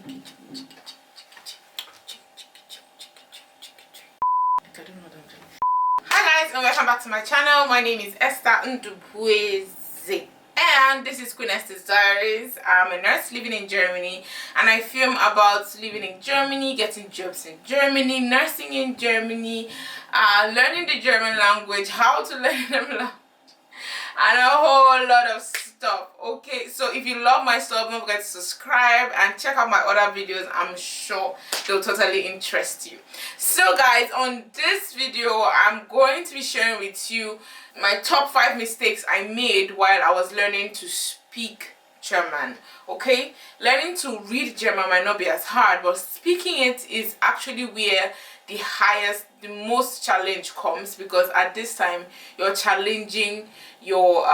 Hi guys, and welcome back to my channel. My name is Esther Ndubueze and this is Queen Esther's Diaries. I'm a nurse living in Germany and I film about living in Germany, getting jobs in Germany, nursing in Germany, learning the German language, how to learn them, and a whole lot of stuff. Okay, so if you love my stuff, don't forget to subscribe and check out my other videos. I'm sure they'll totally interest you. So guys, on this video I'm going to be sharing with you my top 5 mistakes I made while I was learning to speak German. Okay, learning to read German might not be as hard, but speaking it is actually where the most challenge comes, because at this time you're challenging your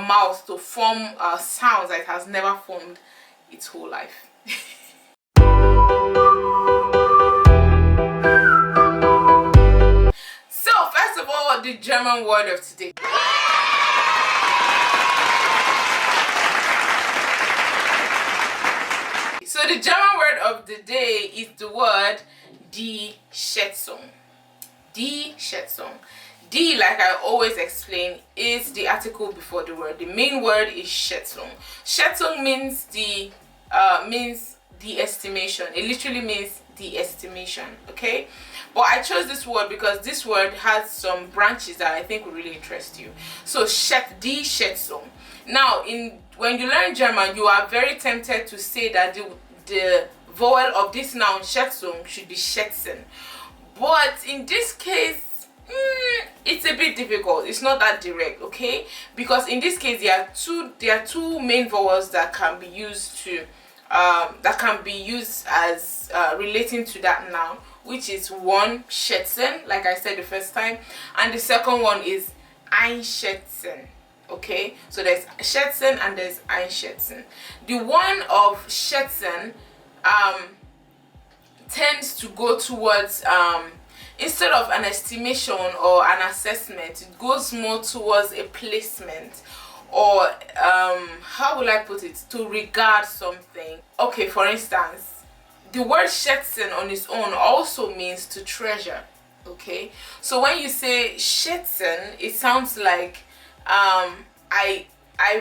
mouth to form sounds that it has never formed its whole life. So first of all, the German word of today. So the German word of the day is the word Die Schätzung. Die Schätzung. Die, like I always explain, is the article before the word. The main word is Schätzung. Schätzung means the estimation. It literally means the estimation. Okay, but I chose this word because this word has some branches that I think will really interest you. So die Schätzung. Now, when you learn German, you are very tempted to say that the vowel of this noun Schätzung should be schätzen, but in this case it's a bit difficult. It's not that direct, okay, because in this case there are two main vowels that can be used as relating to that noun, which is one schätzen, like I said the first time, and the second one is einschätzen. Okay, so there's schätzen and there's einschätzen. The one of schätzen tends to go towards instead of an estimation or an assessment, it goes more towards a placement, or how will I put it, to regard something. Okay, for instance, the word schätzen on its own also means to treasure. Okay, so when you say schätzen, it sounds like I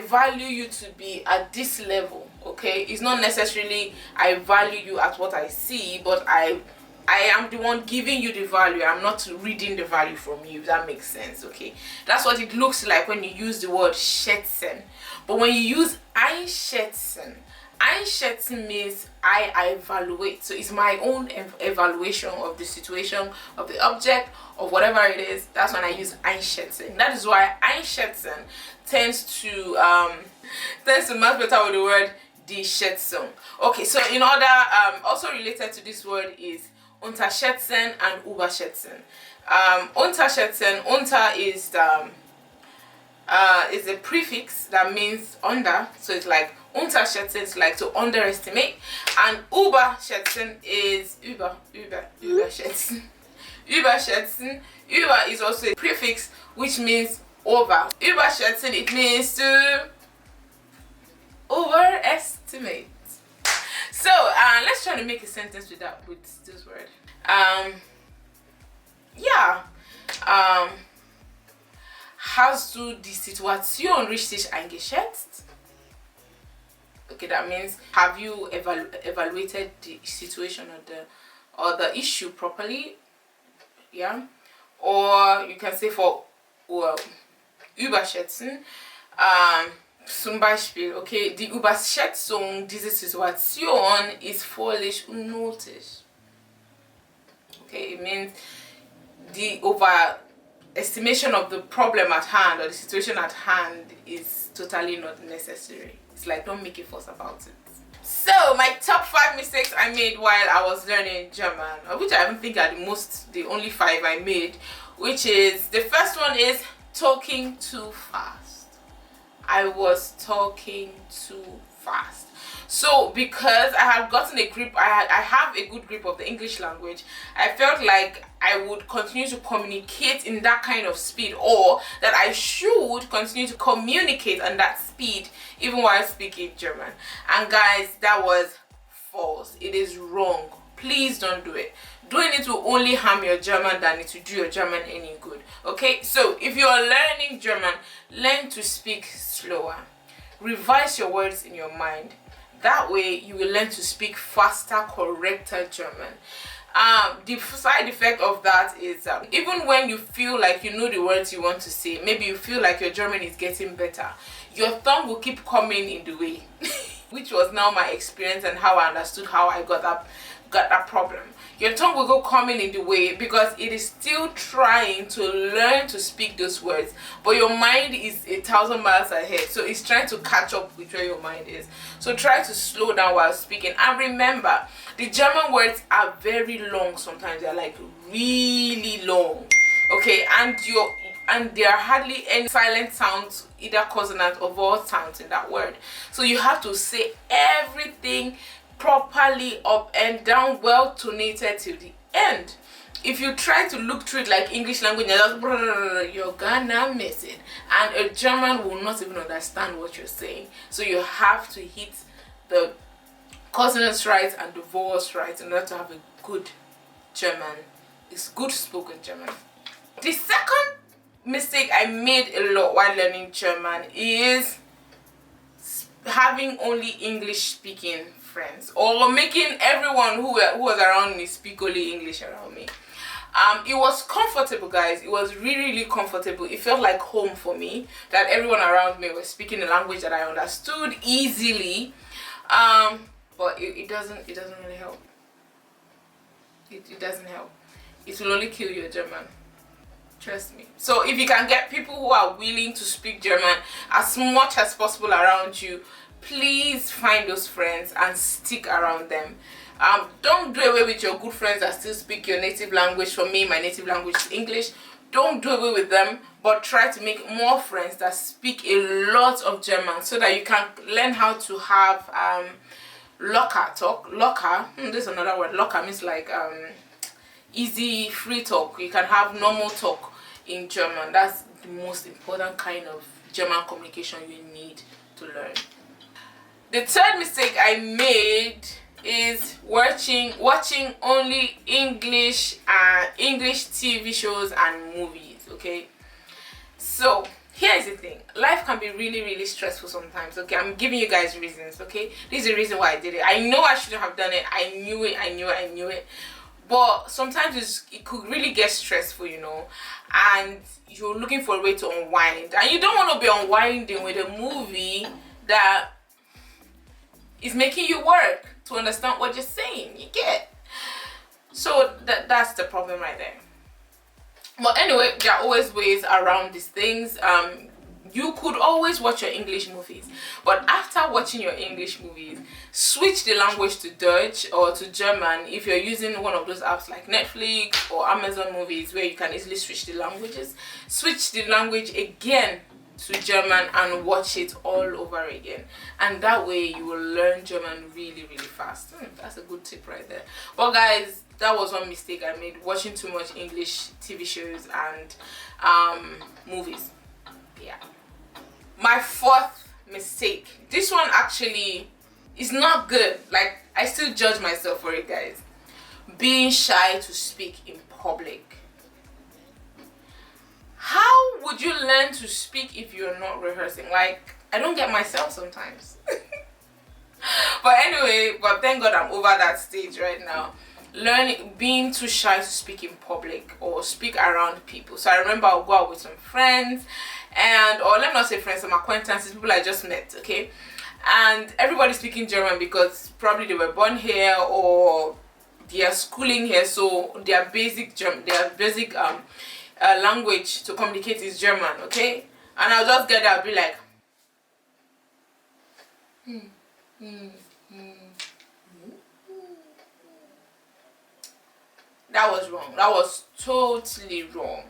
value you to be at this level. Okay, it's not necessarily I value you at what I see, but I am the one giving you the value. I'm not reading the value from you, if that makes sense. Okay, that's what it looks like when you use the word schätzen. But when you use einschätzen, einschätzen means I evaluate. So it's my own evaluation of the situation, of the object, of whatever it is. That's when I use einschätzen. That is why einschätzen tends to match better with the word die Schätzung. Okay, so in order, also related to this word is unterschätzen and überschätzen. Unterschätzen, unter is a prefix that means under, so it's like unterschätzen is like to underestimate, and überschätzen is überschätzen. Überschätzen, über is also a prefix which means over. Überschätzen, it means to overestimate. So let's try to make a sentence with this word. Hast du die Situation richtig eingeschätzt? Okay, that means have you evaluated the situation or the issue properly? Yeah, or you can say for überschätzen, zum Beispiel, okay, die Überschätzung dieser Situation ist völlig unnötig. Okay, it means the overestimation of the problem at hand or the situation at hand is totally not necessary. It's like, don't make a fuss about it. So my top 5 mistakes I made while I was learning German, which I don't think are the only 5 I made, which is, the first one is talking too fast. I was talking too fast. So because I had gotten a grip, I have a good grip of the English language, I felt like I would continue to communicate in that kind of speed, or that I should continue to communicate on that speed even while speaking German. And guys, that was false. It is wrong. Please don't do it. Doing it will only harm your German than it will do your German any good. Okay, so if you are learning German, learn to speak slower. Revise your words in your mind. That way you will learn to speak faster, correcter German. The side effect of that is even when you feel like you know the words you want to say, maybe you feel like your German is getting better, your tongue will keep coming in the way. Which was now my experience and how I understood how I got that problem. Your tongue will go coming in the way because it is still trying to learn to speak those words, but your mind is 1,000 miles ahead, so it's trying to catch up with where your mind is. So try to slow down while speaking, and remember, the German words are very long. Sometimes they're like really long, okay, and there are hardly any silent sounds, either consonant or vowel sounds in that word. So you have to say everything properly, up and down, well tonated till the end. If you try to look through it like English language, you're gonna miss it, and a German will not even understand what you're saying. So you have to hit the consonants right and the vowels right in order to have a good German. It's good spoken German. The second mistake I made a lot while learning German is having only English speaking friends, or making everyone who was around me speak only English around me. It was comfortable, guys. It was really comfortable. It felt like home for me that everyone around me was speaking a language that I understood easily. But it doesn't really help. It doesn't help. It will only kill your German. Trust me. So if you can get people who are willing to speak German as much as possible around you, please find those friends and stick around them. Don't do away with your good friends that still speak your native language. For me, my native language is English. Don't do away with them, but try to make more friends that speak a lot of German so that you can learn how to have locker talk. Locker, there's another word. Locker means like easy, free talk. You can have normal talk in German. That's the most important kind of German communication you need to learn. The third mistake I made is watching only English TV shows and movies. Okay, so here's the thing. Life can be really stressful sometimes. Okay, I'm giving you guys reasons. Okay, this is the reason why I did it. I know I shouldn't have done it. I knew it. But sometimes it could really get stressful, you know, and you're looking for a way to unwind, and you don't want to be unwinding with a movie that is making you work to understand what you're saying. You get? So that's the problem right there. But anyway, there are always ways around these things. You could always watch your English movies, but after watching your English movies, switch the language to Dutch or to German if you're using one of those apps like Netflix or Amazon Movies, where you can easily switch the languages. Switch the language again to German and watch it all over again, and that way you will learn German really fast. That's a good tip right there. But guys, that was one mistake I made, watching too much English TV shows and movies. Yeah. My fourth mistake, this one actually is not good. Like, I still judge myself for it, guys. Being shy to speak in public. How would you learn to speak if you're not rehearsing? Like, I don't get myself sometimes. But anyway, but thank God I'm over that stage right now. Being too shy to speak in public or speak around people. So I remember I'll go out with some friends, or let me not say friends, some acquaintances, people I just met, okay? And everybody's speaking German because probably they were born here or they are schooling here, so their basic language to communicate is German, okay? And I'll just get there, I'll be like, That was wrong. That was totally wrong.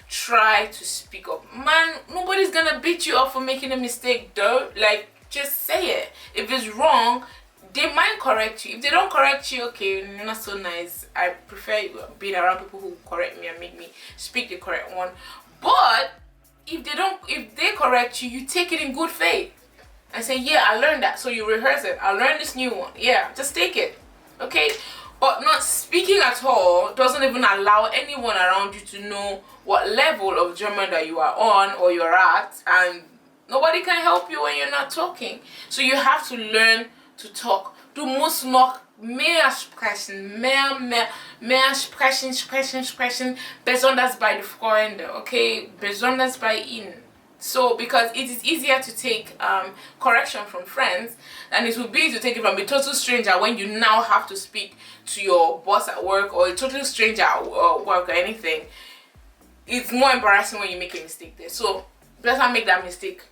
Try to speak up. Man, nobody's gonna beat you up for making a mistake though. Like, just say it. If it's wrong, they might correct you. If they don't correct you, okay, not so nice. I prefer being around people who correct me and make me speak the correct one. But if they correct you, you take it in good faith. I say, yeah, I learned that. So you rehearse it. I learned this new one. Yeah, just take it. Okay? But not speaking at all doesn't even allow anyone around you to know what level of German that you are on or you're at, and nobody can help you when you're not talking. So you have to learn to talk. Du musst noch mehr sprechen, mehr sprechen, besonders bei den Freunden, okay? Besonders bei ihnen. So, because it is easier to take correction from friends than it would be to take it from a total stranger when you now have to speak to your boss at work or a total stranger at work or anything. It's more embarrassing when you make a mistake there. So, better make that mistake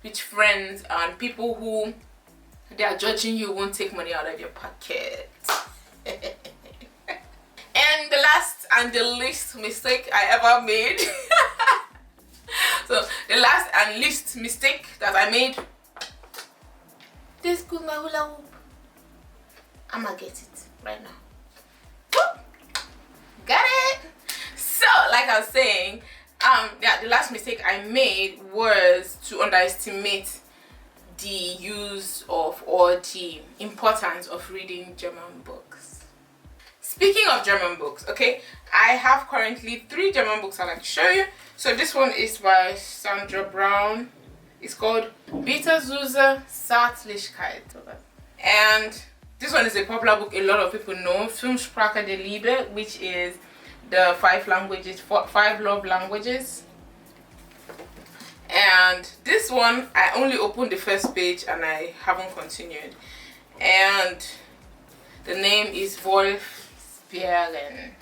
with friends and people who they are judging you won't take money out of your pocket. And the last and the least mistake I ever made. So the last and least mistake that I made. This good my hula hoop. I'ma get it right now. Whoop. Got it. So like I was saying, yeah, the last mistake I made was to underestimate the use of or the importance of reading German books. Speaking of German books, okay, I have currently 3 German books I'd like to show you. So this one is by Sandra Brown. It's called Bittersüße Zärtlichkeit. And this one is a popular book a lot of people know, Filmsprache der Liebe, which is the 5 love languages. And this one, I only opened the first page and I haven't continued. And the name is Wolfsbären.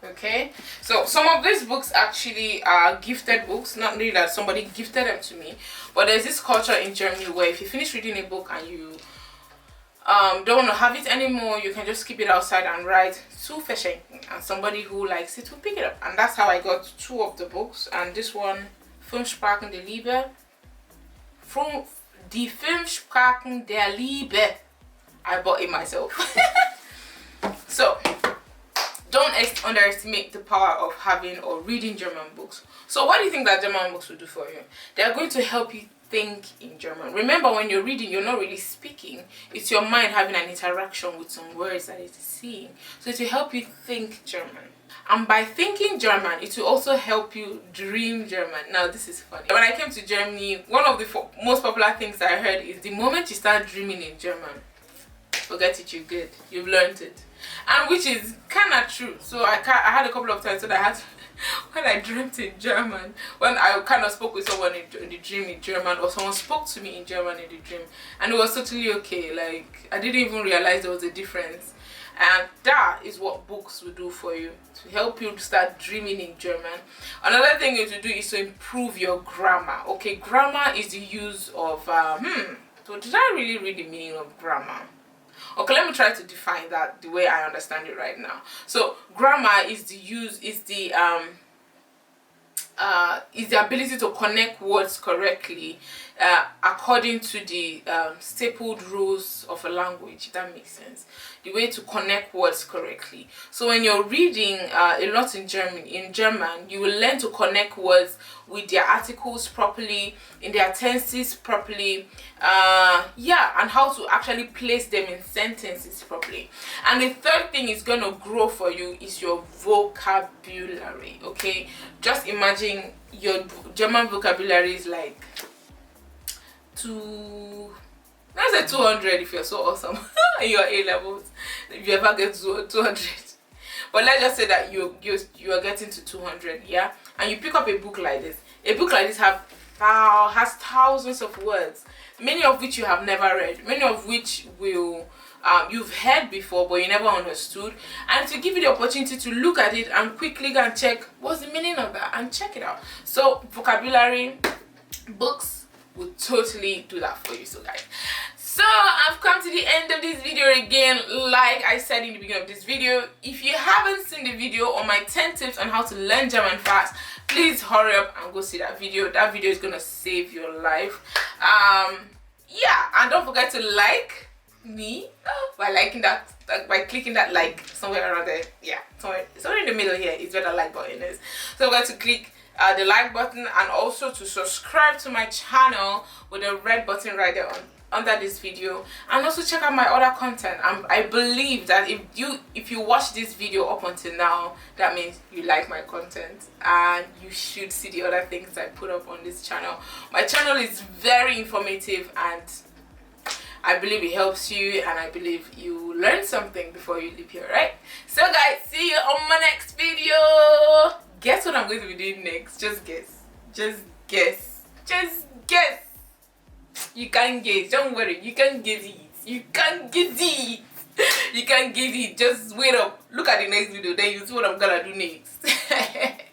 Okay, so some of these books actually are gifted books, not really that somebody gifted them to me, but there's this culture in Germany where if you finish reading a book and you don't want to have it anymore, you can just keep it outside and write zu verschenken, and somebody who likes it will pick it up. And that's how I got 2 of the books. And this one, Filmsprachen der Liebe, Die Filmsprachen der Liebe, I bought it myself. So don't underestimate the power of having or reading German books. So what do you think that German books will do for you? They are going to help you think in German. Remember, when you're reading, you're not really speaking. It's your mind having an interaction with some words that it is seeing. So it will help you think German. And by thinking German, it will also help you dream German. Now, this is funny. When I came to Germany, one of the most popular things I heard is the moment you start dreaming in German, forget it, you're good. You've learned it. And which is kind of true. So I had a couple of times that I had when I dreamt in German, when I kind of spoke with someone in the dream in German, or someone spoke to me in German in the dream, and it was totally okay. Like, I didn't even realize there was a difference. And that is what books will do for you, to help you start dreaming in German. Another thing you to do is to improve your grammar. Okay, grammar is the use of so did I really read the meaning of grammar? Okay, let me try to define that the way I understand it right now. So grammar is the ability to connect words correctly according to the stapled rules of a language, if that makes sense. The way to connect words correctly. So when you're reading a lot in German, you will learn to connect words with their articles properly, in their tenses properly, and how to actually place them in sentences properly. And the third thing is going to grow for you is your vocabulary. Okay, just imagine your German vocabulary is like let's say 200 if you're so awesome in your A levels, if you ever get to 200. But let's just say that you are getting to 200, yeah, and you pick up a book like this. A book like this has thousands of words, many of which you have never read, many of which you've heard before but you never understood, and to give you the opportunity to look at it and quickly go and check what's the meaning of that and check it out. So vocabulary books will totally do that for you. So guys, so I've come to the end of this video again. Like I said in the beginning of this video, if you haven't seen the video on my 10 tips on how to learn German fast, please hurry up and go see that video. That video is gonna save your life. Yeah, and don't forget to like me by liking that, by clicking that like somewhere around there. Yeah, somewhere in the middle here is where the like button is. So we're going to click the like button, and also to subscribe to my channel with the red button right there under this video, and also check out my other content. I believe that if you watch this video up until now, that means you like my content and you should see the other things I put up on this channel. My channel is very informative, and I believe it helps you, and I believe you learn something before you leave here, right? So guys, see you on my next video. Guess what I'm going to be doing next? Just guess. Just guess. Just guess. You can guess. Don't worry. You can guess it. You can guess it. You can guess it. Just wait up. Look at the next video. Then you see what I'm gonna do next.